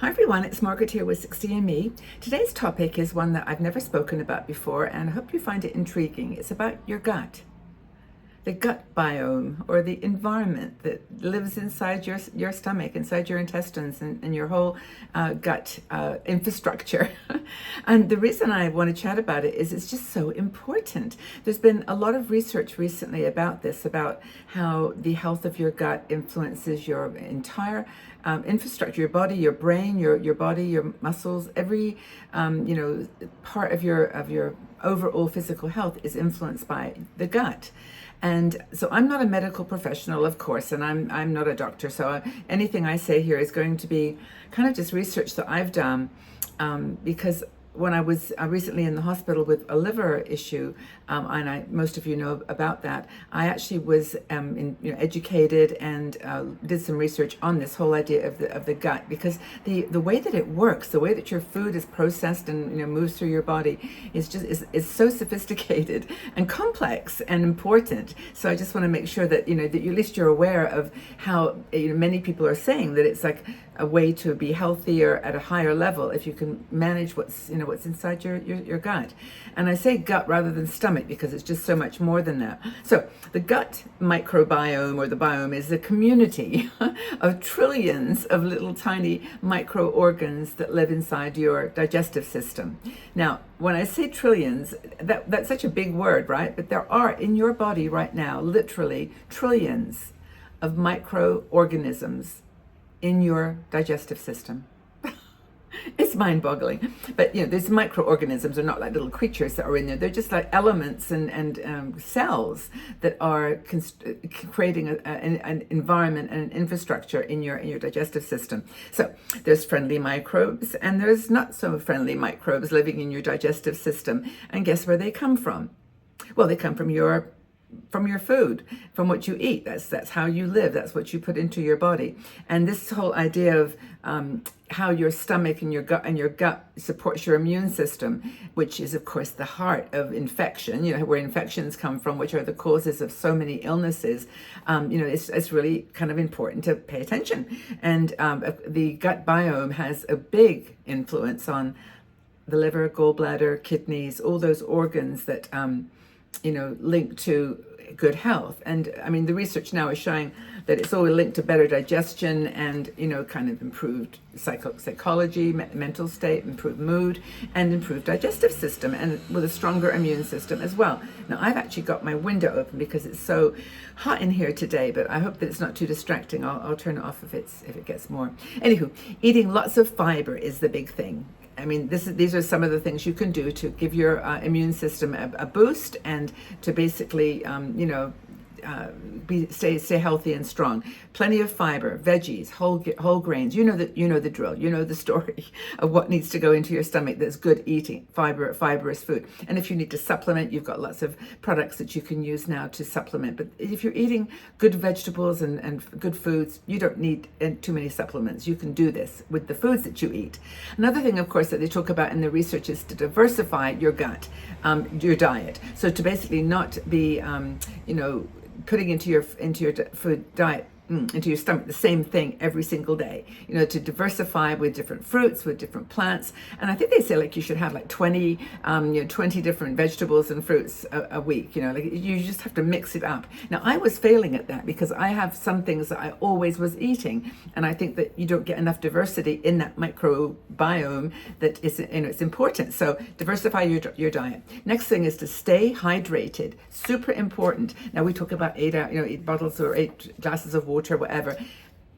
Hi everyone, it's Margaret here with 60Me. Today's topic is one that I've never spoken about before, and I hope you find it intriguing. It's about your gut. The gut biome, or the environment that lives inside your stomach, inside your intestines, and your whole gut infrastructure. And the reason I want to chat about it is it's just so important. There's been a lot of research recently about this, about how the health of your gut influences your entire infrastructure, your body, your brain, your body, your muscles, every part of your overall physical health is influenced by the gut. And so I'm not a medical professional, of course, and I'm not a doctor. So anything I say here is going to be kind of just research that I've done, because when I was recently in the hospital with a liver issue, and most of you know about that, I actually was educated and did some research on this whole idea of the gut, because the way that it works, the way that your food is processed and moves through your body is so sophisticated and complex and important. So I just want to make sure that that at least you're aware of how many people are saying that it's like a way to be healthier at a higher level if you can manage what's inside your gut. And I say gut rather than stomach because it's just so much more than that. So the gut microbiome, or the biome, is a community of trillions of little tiny microorgans that live inside your digestive system. Now, when I say trillions, that's such a big word, right? But there are in your body right now literally trillions of microorganisms in your digestive system. It's mind-boggling. But these microorganisms are not like little creatures that are in there. They're just like elements and cells that are creating an environment and an infrastructure in your digestive system. So there's friendly microbes and there's not so friendly microbes living in your digestive system. And guess where they come from? Well, they come from your food, from what you eat. That's how you live. That's what you put into your body. And this whole idea of how your stomach and your gut supports your immune system, which is of course the heart of infection, where infections come from, which are the causes of so many illnesses. It's really kind of important to pay attention. And the gut biome has a big influence on the liver, gallbladder, kidneys, all those organs that linked to good health. And I mean, the research now is showing that it's all linked to better digestion and, kind of improved psychology, mental state, improved mood, and improved digestive system, and with a stronger immune system as well. Now, I've actually got my window open because it's so hot in here today, but I hope that it's not too distracting. I'll turn it off if it gets more. Anywho, eating lots of fiber is the big thing. I mean, these are some of the things you can do to give your immune system a boost and to basically, stay healthy and strong. Plenty of fiber, veggies, whole grains. You know the drill. You know the story of what needs to go into your stomach that's good eating, fibrous food. And if you need to supplement, you've got lots of products that you can use now to supplement. But if you're eating good vegetables and good foods, you don't need too many supplements. You can do this with the foods that you eat. Another thing, of course, that they talk about in the research is to diversify your gut, your diet. So to basically not be, putting into your food diet, into your stomach, the same thing every single day, to diversify with different fruits, with different plants. And I think they say you should have 20 different vegetables and fruits a week, you just have to mix it up. Now, I was failing at that because I have some things that I always was eating. And I think that you don't get enough diversity in that microbiome that is, it's important. So diversify your diet. Next thing is to stay hydrated. Super important. Now we talk about 8 bottles or 8 glasses of water, whatever.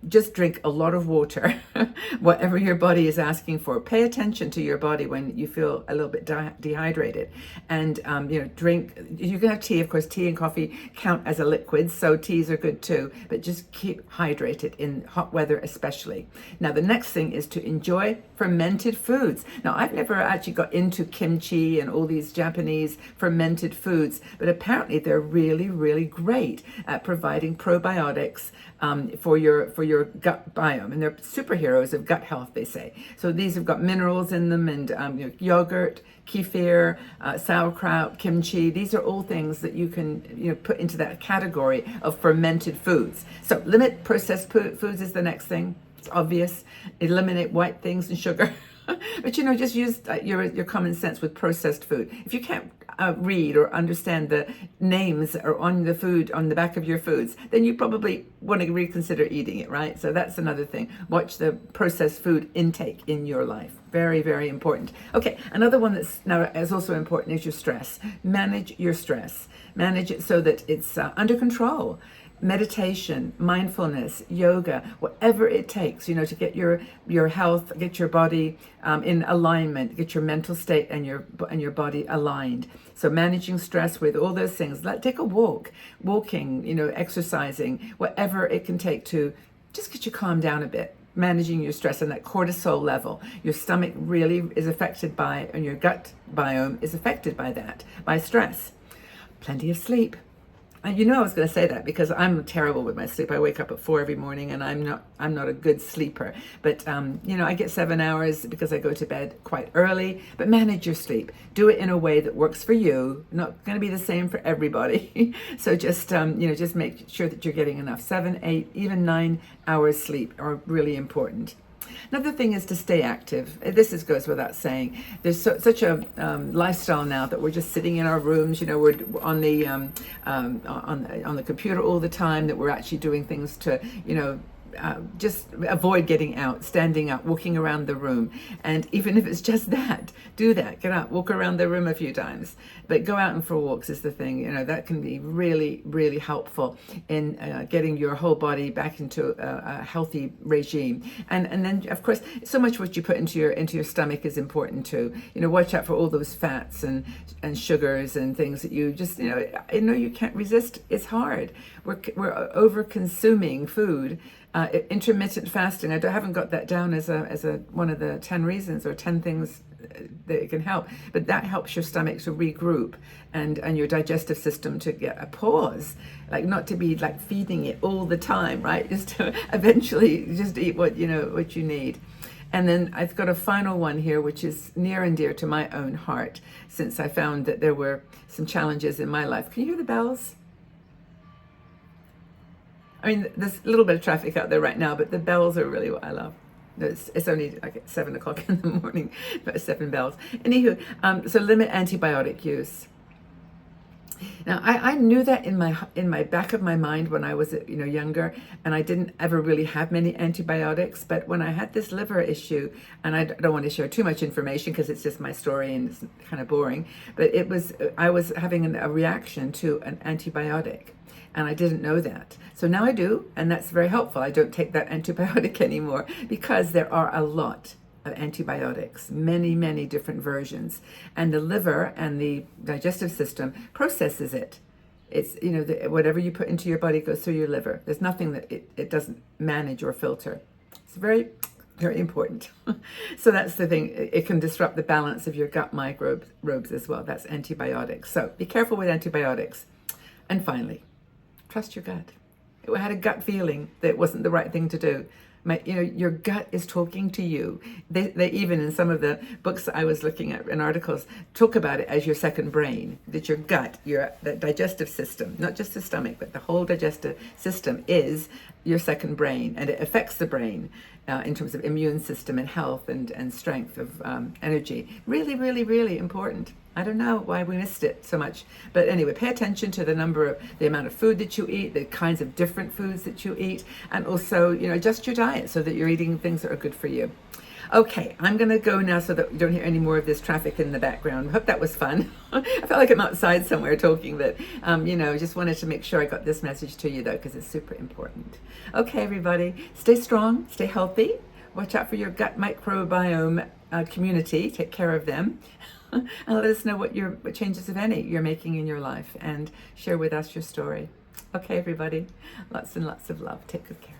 Just drink a lot of water, whatever your body is asking for. Pay attention to your body when you feel a little bit dehydrated. And, drink, you can have tea, of course. Tea and coffee count as a liquid, so teas are good too, but just keep hydrated in hot weather especially. Now, the next thing is to enjoy fermented foods. Now, I've never actually got into kimchi and all these Japanese fermented foods, but apparently they're really, really great at providing probiotics for your gut biome, and they're superheroes of gut health, they say. So these have got minerals in them, and yogurt, kefir, sauerkraut, kimchi. These are all things that you can put into that category of fermented foods. So limit processed foods is the next thing. It's obvious. Eliminate white things and sugar. But just use your common sense with processed food. If you can't read or understand the names that are on the food, on the back of your foods, then you probably want to reconsider eating it, right? So that's another thing. Watch the processed food intake in your life. Very, very important. Okay, another one that's now is also important is your stress. Manage your stress. Manage it so that it's under control. Meditation, mindfulness, yoga, whatever it takes, to get your health, get your body in alignment, get your mental state and your body aligned. So managing stress with all those things. Take a walking, exercising, whatever it can take to just get you calmed down a bit. Managing your stress and that cortisol level. Your stomach really is affected by, and your gut biome is affected by that, by stress. Plenty of sleep. I was going to say that because I'm terrible with my sleep. I wake up at 4 every morning, and I'm not a good sleeper. But I get 7 hours because I go to bed quite early. But manage your sleep. Do it in a way that works for you. Not going to be the same for everybody. So just make sure that you're getting enough. 7, 8, even 9 hours sleep are really important. Another thing is to stay active. This goes without saying. There's such a lifestyle now that we're just sitting in our rooms. We're on the computer all the time. That we're actually doing things to just avoid getting out, standing up, walking around the room. And even if it's just that, do that. Get out, walk around the room a few times. But go out and for walks is the thing. That can be really, really helpful in getting your whole body back into a healthy regime. And then, of course, so much what you put into your stomach is important too. Watch out for all those fats and sugars and things that you just, you can't resist. It's hard. We're over consuming food. Intermittent fasting. I haven't got that down as a one of the 10 reasons or 10 things that it can help, but that helps your stomach to regroup and your digestive system to get a pause, not to be feeding it all the time, right? Just to eventually just eat what you need. And then I've got a final one here, which is near and dear to my own heart, since I found that there were some challenges in my life. Can you hear the bells? I mean, there's a little bit of traffic out there right now, but the bells are really what I love. It's only at 7 o'clock in the morning, but 7 bells. Anywho, so limit antibiotic use. Now, I knew that in my back of my mind when I was younger, and I didn't ever really have many antibiotics. But when I had this liver issue, and I don't want to share too much information because it's just my story and it's kind of boring, but I was having a reaction to an antibiotic. And I didn't know that. So now I do, and that's very helpful. I don't take that antibiotic anymore because there are a lot of antibiotics, many, many different versions. And the liver and the digestive system processes it. It's, whatever you put into your body goes through your liver. There's nothing that it doesn't manage or filter. It's very, very important. So that's the thing. It can disrupt the balance of your gut microbes as well. That's antibiotics. So be careful with antibiotics. And finally, trust your gut. I had a gut feeling that it wasn't the right thing to do. Your gut is talking to you. They even in some of the books that I was looking at and articles talk about it as your second brain. That your gut, the digestive system, not just the stomach, but the whole digestive system is your second brain, and it affects the brain in terms of immune system and health and strength of energy. Really, really, really important. I don't know why we missed it so much. But anyway, pay attention to the amount of food that you eat, the kinds of different foods that you eat, and also, adjust your diet so that you're eating things that are good for you. Okay, I'm going to go now so that you don't hear any more of this traffic in the background. I hope that was fun. I felt like I'm outside somewhere talking, but, just wanted to make sure I got this message to you, though, because it's super important. Okay, everybody, stay strong, stay healthy. Watch out for your gut microbiome community. Take care of them. And let us know what changes, if any, you're making in your life, and share with us your story. Okay, everybody, lots and lots of love. Take good care.